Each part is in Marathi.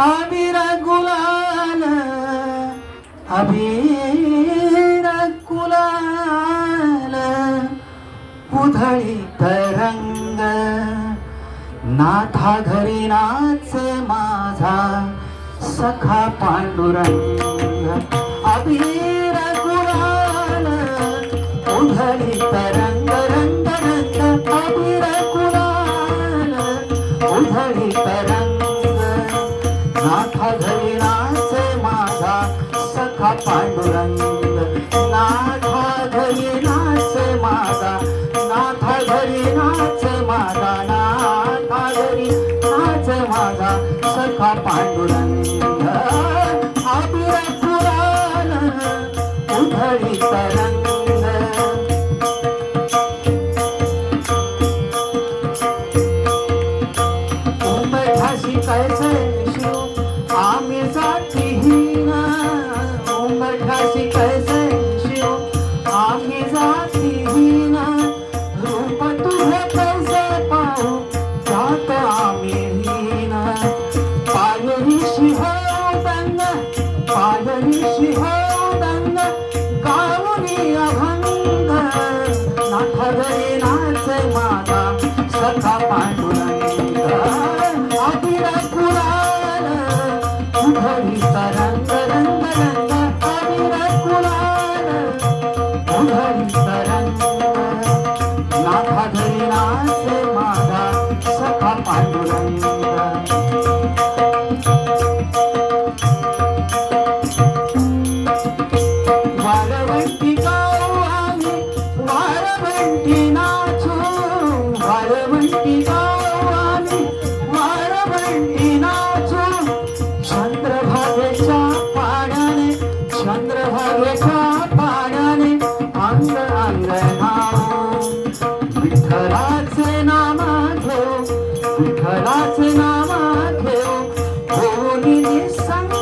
अबीर गुलाल अबीर गुलाल उधळीत रंग नाथा घरी नाचे माझा सखा पांडुरंग अबीर गुलाल उधळीत रंग रंग रंग अबीर गुलाल उधळीत रंग नाथा घरी नाचे माझा सखा पांडुरंग नाथा घरी नाचे माझा नाथा घरी नाचे माझा नाथा घरी नाचे माझा सखा पांडुरंग अबीर गुलाल उधळीत रंग उंबरठाशी कैसे शिव आम्ही जातीहीन उंबरठाशी कैसे शिव आम्ही जातीहीन रूप तुझे कैसे पाहू जात आम्ही हीन पायरी शिहोदंग गावनी अभंग नाथ घरी नाचे माझा सखा पांडुरंग अबीर गुलाल उधळीत रंग रंग रंग अबीर गुलाल उधळीत रंग नाथा घरी नाचे माझा सखा पांडुरंग वारवंटी गाऊ आम्ही वारवंटी नाचू वारवंटी गाऊ आम्ही वारवंटी नाचू चंद्रभागेच्या पाण्याने अंग अंग नाव विठ्ठलाचे नाम घेऊ विठ्ठलाचे नाम घेऊ होनी निसंग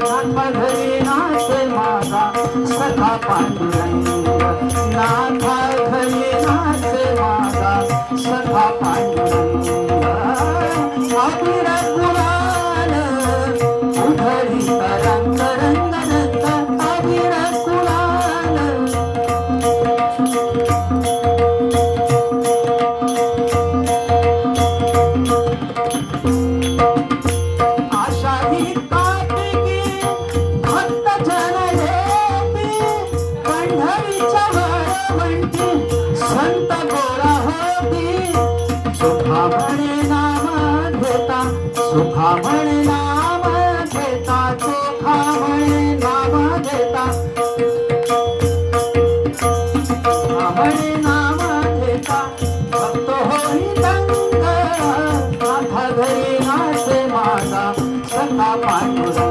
नाथ घरी नाचे माझा सखा पांडुरंग नाथा घरी नाचे माझा सखा पांडुरंग अबीर गुलाल उधळीत रंग रंग रंग अबीर गुलाल आषाढी कार्तिकी भक्त जन येती पंढरीच्या वारवंटी संत गोळा होती सुखा म्हणे नाम घेता सुखा म्हणे नाम घेता सुखा म्हणे नाम घेता सुखा म्हणे नाम घेता भक्त होई दंग नाथा घरी नाचे माझा सखा पांडुरंग